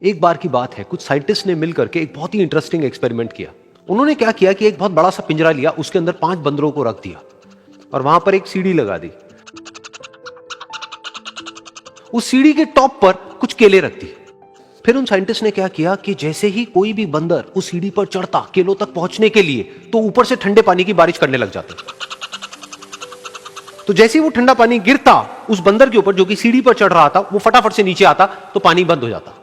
एक बार की बात है, कुछ साइंटिस्ट ने मिलकर के एक बहुत ही इंटरेस्टिंग एक्सपेरिमेंट किया। उन्होंने क्या किया कि एक बहुत बड़ा सा पिंजरा लिया, उसके अंदर 5 बंदरों को रख दिया और वहां पर एक सीढ़ी लगा दी। उस सीढ़ी के टॉप पर कुछ केले रख दी। फिर उन साइंटिस्ट ने क्या किया कि जैसे ही कोई भी बंदर उस सीढ़ी पर चढ़ता केलों तक पहुंचने के लिए, तो ऊपर से ठंडे पानी की बारिश करने लग जाते। तो जैसे ही वो ठंडा पानी गिरता उस बंदर के ऊपर जो कि सीढ़ी पर चढ़ रहा था, वो फटाफट से नीचे आता तो पानी बंद हो जाता।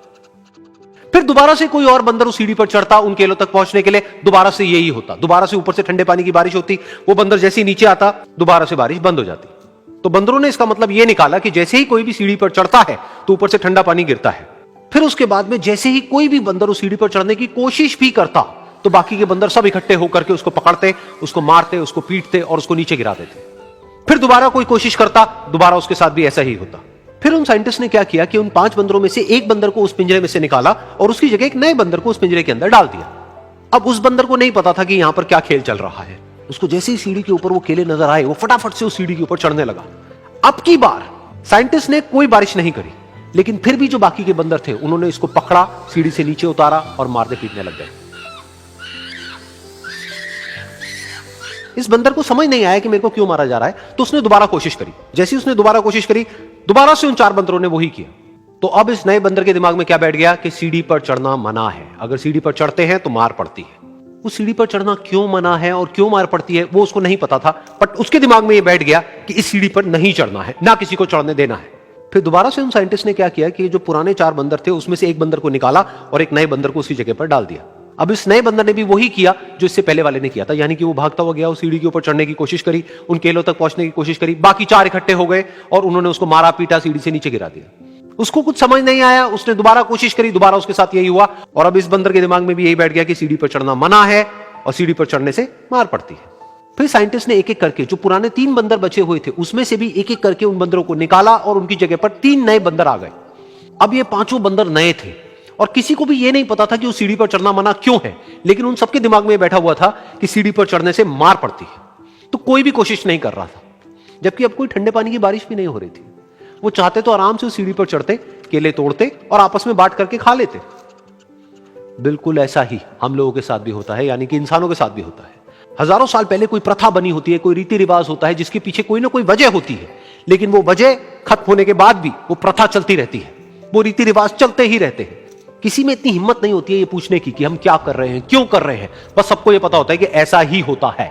फिर दोबारा से कोई और बंदर उस सीढ़ी पर चढ़ता उन केलों तक पहुंचने के लिए, दोबारा से यही होता। दोबारा से ऊपर से ठंडे पानी की बारिश होती, वो बंदर जैसे ही नीचे आता दोबारा से बारिश बंद हो जाती। तो बंदरों ने इसका मतलब यह निकाला कि जैसे ही कोई भी सीढ़ी पर चढ़ता है तो ऊपर से ठंडा पानी गिरता है। फिर उसके बाद में जैसे ही कोई भी बंदर उस सीढ़ी पर चढ़ने की कोशिश भी करता तो बाकी के बंदर सब इकट्ठे होकर के उसको पकड़ते, उसको मारते, उसको पीटते और उसको नीचे गिरा देते। फिर दोबारा कोई कोशिश करता, दोबारा उसके साथ भी ऐसा ही होता। फिर उन साइंटिस्ट ने क्या किया कि उन 5 बंदरों में से एक बंदर को उस पिंजरे में से निकाला और उसकी जगह एक नए बंदर को उस पिंजरे के अंदर डाल दिया। अब उस बंदर को नहीं पता था कि यहां पर क्या खेल चल रहा है। उसको जैसे ही सीढ़ी के ऊपर वो केले नजर आए, वो फटाफट से उस सीढ़ी के ऊपर चढ़ने लगा। अब की बार साइंटिस्ट ने कोई बारिश नहीं करी, लेकिन फिर भी जो बाकी के बंदर थे उन्होंने इसको पकड़ा, सीढ़ी से नीचे उतारा और मारने पीटने लग गए। इस बंदर को समझ नहीं आया कि मेरे को क्यों मारा जा रहा है, तो उसने दोबारा कोशिश करी। जैसे उसने दोबारा कोशिश करी, दोबारा से उन 4 बंदरों ने वही किया। तो अब इस नए बंदर के दिमाग में क्या बैठ गया कि सीढ़ी पर चढ़ना मना है, अगर सीढ़ी पर चढ़ते हैं तो मार पड़ती है। उस सीढ़ी पर चढ़ना क्यों मना है और क्यों मार पड़ती है वो उसको नहीं पता था, बट उसके दिमाग में यह बैठ गया कि इस सीढ़ी पर नहीं चढ़ना है, ना किसी को चढ़ने देना है। फिर दोबारा से उन साइंटिस्ट ने क्या किया कि जो पुराने 4 बंदर थे उसमें से एक बंदर को निकाला और एक नए बंदर को उसी जगह पर डाल दिया। अब इस नए बंदर ने भी वही किया जो इससे पहले वाले ने किया था, यानी कि वो भागता हुआ गया, उस सीढ़ी के ऊपर चढ़ने की कोशिश करी, उन केलों तक पहुंचने की कोशिश करी। बाकी 4 इकट्ठे हो गए और उन्होंने उसको मारा पीटा, सीढ़ी से नीचे गिरा दिया। उसको कुछ समझ नहीं आया, उसने दोबारा कोशिश करी, दोबारा उसके साथ यही हुआ। और अब इस बंदर के दिमाग में भी यही बैठ गया कि सीढ़ी पर चढ़ना मना है और सीढ़ी पर चढ़ने से मार पड़ती है। फिर साइंटिस्ट ने एक एक करके जो पुराने 3 बंदर बचे हुए थे उसमें से भी एक एक करके उन बंदरों को निकाला और उनकी जगह पर 3 नए बंदर आ गए। अब ये 5 बंदर नए थे और किसी को भी ये नहीं पता था कि उस सीढ़ी पर चढ़ना मना क्यों है, लेकिन उन सबके दिमाग में बैठा हुआ था कि सीढ़ी पर चढ़ने से मार पड़ती है। तो कोई भी कोशिश नहीं कर रहा था, जबकि अब कोई ठंडे पानी की बारिश भी नहीं हो रही थी। वो चाहते तो आराम से उस सीढ़ी पर चढ़ते, केले तोड़ते और आपस में बांट करके खा लेते। बिल्कुल ऐसा ही हम लोगों के साथ भी होता है, यानी कि इंसानों के साथ भी होता है। हजारों साल पहले कोई प्रथा बनी होती है, कोई रीति रिवाज होता है जिसके पीछे कोई ना कोई वजह होती है, लेकिन वो वजह खत्म होने के बाद भी वो प्रथा चलती रहती है, वो रीति रिवाज चलते ही रहते हैं। किसी में इतनी हिम्मत नहीं होती है ये पूछने की कि हम क्या कर रहे हैं, क्यों कर रहे हैं। बस सबको ये पता होता है कि ऐसा ही होता है।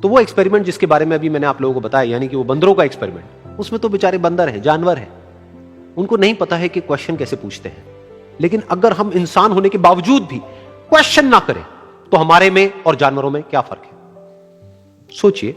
तो वो एक्सपेरिमेंट जिसके बारे में अभी मैंने आप लोगों को बताया, यानी कि वो बंदरों का एक्सपेरिमेंट, उसमें तो बेचारे बंदर हैं, जानवर हैं, उनको नहीं पता है कि क्वेश्चन कैसे पूछते हैं। लेकिन अगर हम इंसान होने के बावजूद भी क्वेश्चन ना करें तो हमारे में और जानवरों में क्या फर्क है, सोचिए।